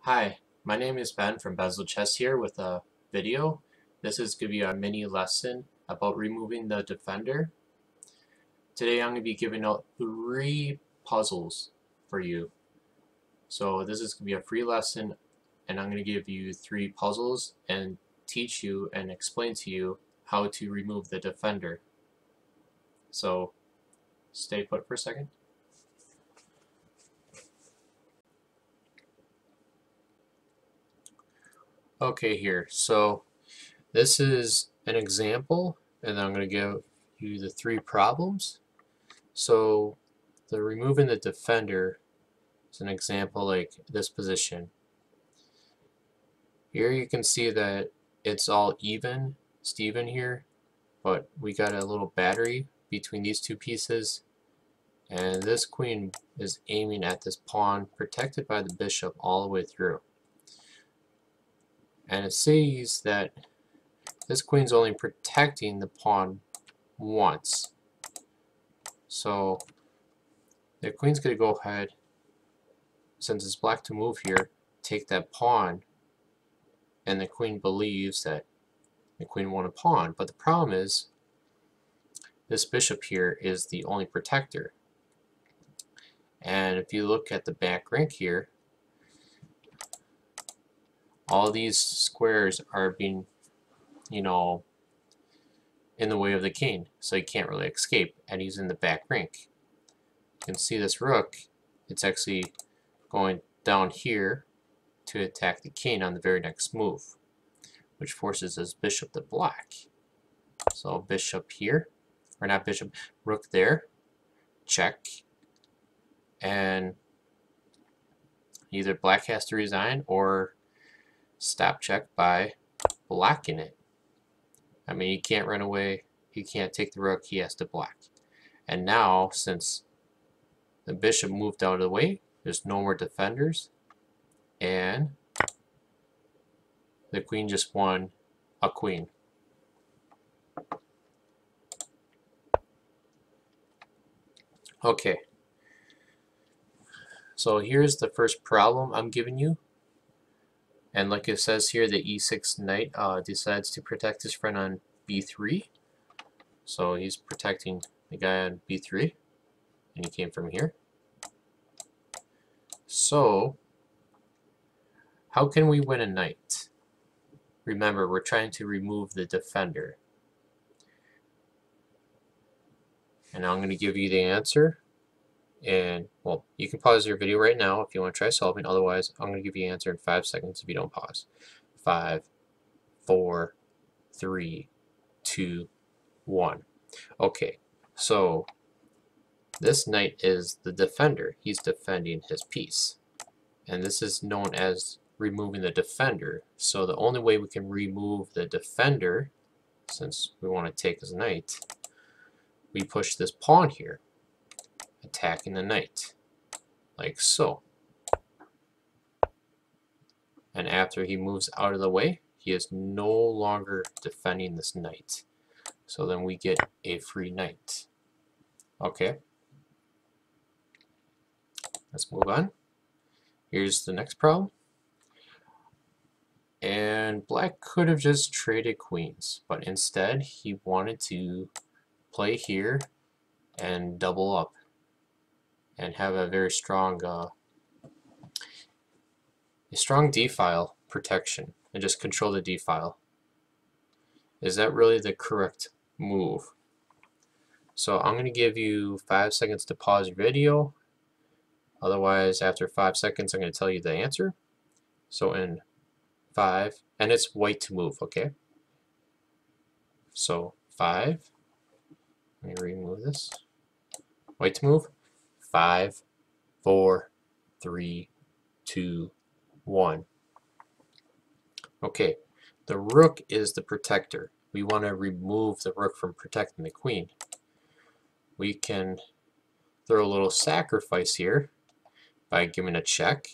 Hi, my name is Ben from Benzochess here with a video. This is going to be a mini lesson about removing the defender. Today I'm going to be giving out 3 puzzles for you. So this is going to be a free lesson and I'm going to give you 3 puzzles and teach you and explain to you how to remove the defender. So stay put for a second. Okay, here. So this is an example, and I'm going to give you the 3 problems. So the removing the defender is an example like this position. Here you can see that it's all even, Steven here, but we got a little battery between these 2 pieces, and this queen is aiming at this pawn protected by the bishop all the way through. And it says that this queen's only protecting the pawn once. So the queen's going to go ahead, since it's black to move here, take that pawn, and the queen believes that the queen won a pawn. But the problem is this bishop here is the only protector. And if you look at the back rank here, all these squares are being, in the way of the king, so he can't really escape, and he's in the back rank. You can see this rook, it's actually going down here to attack the king on the very next move, which forces his bishop to black. So bishop here, or not bishop, rook there, check, and either black has to resign or stop check by blocking it. I mean, he can't run away, he can't take the rook, he has to block. And now, since the bishop moved out of the way, there's no more defenders, and the queen just won a queen. Okay, so here's the first problem I'm giving you. And like it says here, the e6 knight decides to protect his friend on b3. So he's protecting the guy on b3, and he came from here. So how can we win a knight? Remember, we're trying to remove the defender. And I'm going to give you the answer. And, well, you can pause your video right now if you want to try solving. Otherwise, I'm going to give you the answer in 5 seconds if you don't pause. 5, 4, 3, 2, 1. Okay, so this knight is the defender. He's defending his piece. And this is known as removing the defender. So the only way we can remove the defender, since we want to take his knight, we push this pawn here, attacking the knight, like so. And after he moves out of the way, he is no longer defending this knight. So then we get a free knight. Okay. Let's move on. Here's the next problem. And black could have just traded queens, but instead he wanted to play here and double up and have a very strong d-file protection and just control the d-file. Is that really the correct move? So I'm going to give you 5 seconds to pause your video. Otherwise, after 5 seconds, I'm going to tell you the answer. So in 5, and it's white to move, okay? So 5, let me remove this. White to move. 5, 4, 3, 2, 1. Okay, the rook is the protector. We want to remove the rook from protecting the queen. We can throw a little sacrifice here by giving a check,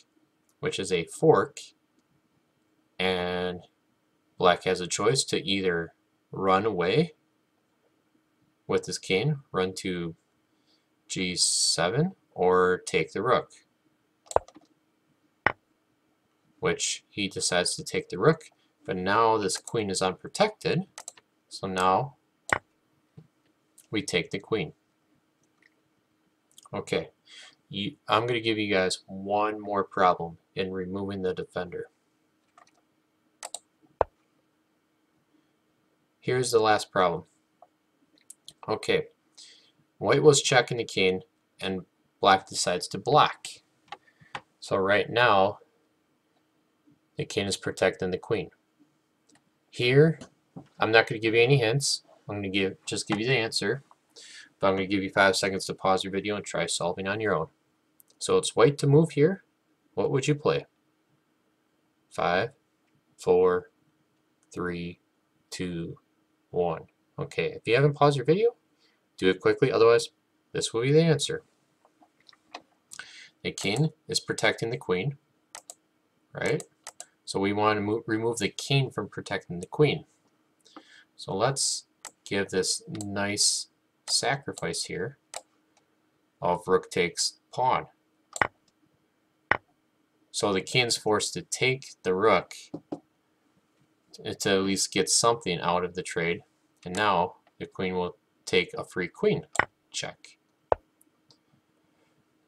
which is a fork, and black has a choice to either run away with his king, run to g7, or take the rook. which he decides to take the rook, but now this queen is unprotected, so now we take the queen. Okay, I'm going to give you guys one more problem in removing the defender. Here's the last problem. Okay, white was checking the king and black decides to block. So right now the king is protecting the queen. Here I'm not going to give you any hints. I'm going to just give you the answer, but I'm going to give you 5 seconds to pause your video and try solving on your own. So it's white to move here. What would you play? 5, 4, 3, 2, 1. Okay, if you haven't paused your video, do it quickly, otherwise this will be the answer. The king is protecting the queen, right? So we want to remove the king from protecting the queen. So let's give this nice sacrifice here of rook takes pawn. So the king's forced to take the rook to at least get something out of the trade. And now the queen will take a free queen. Check.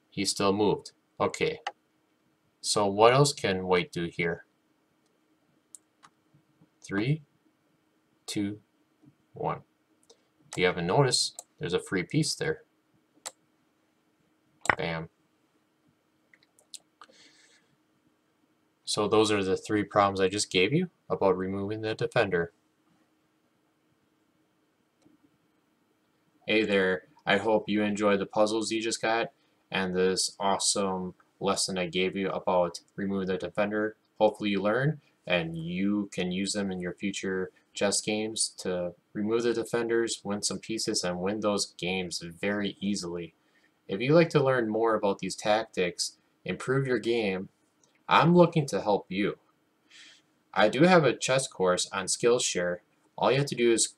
He's still moved. Okay. So what else can white do here? 3, 2, 1. If you haven't noticed, there's a free piece there. Bam. So those are the 3 problems I just gave you about removing the defender. Hey there, I hope you enjoyed the puzzles you just got and this awesome lesson I gave you about removing the defender. Hopefully you learned and you can use them in your future chess games to remove the defenders, win some pieces, and win those games very easily. If you'd like to learn more about these tactics, improve your game, I'm looking to help you. I do have a chess course on Skillshare. All you have to do is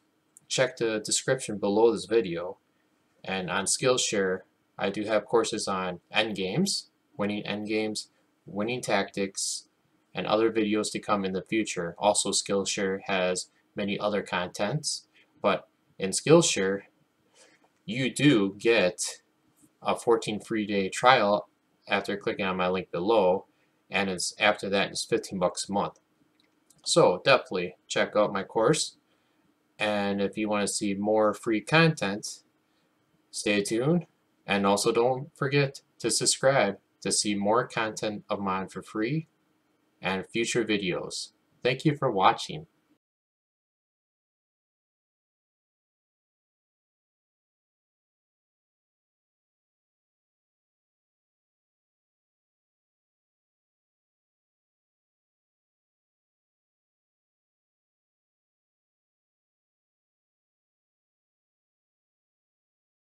check the description below this video, and on Skillshare I do have courses on endgames, winning tactics, and other videos to come in the future. Also, Skillshare has many other contents, but in Skillshare you do get a 14 free day trial after clicking on my link below, and after that it's 15 bucks a month. So definitely check out my course, and if you want to see more free content, stay tuned, and also don't forget to subscribe to see more content of mine for free and future videos. Thank you for watching.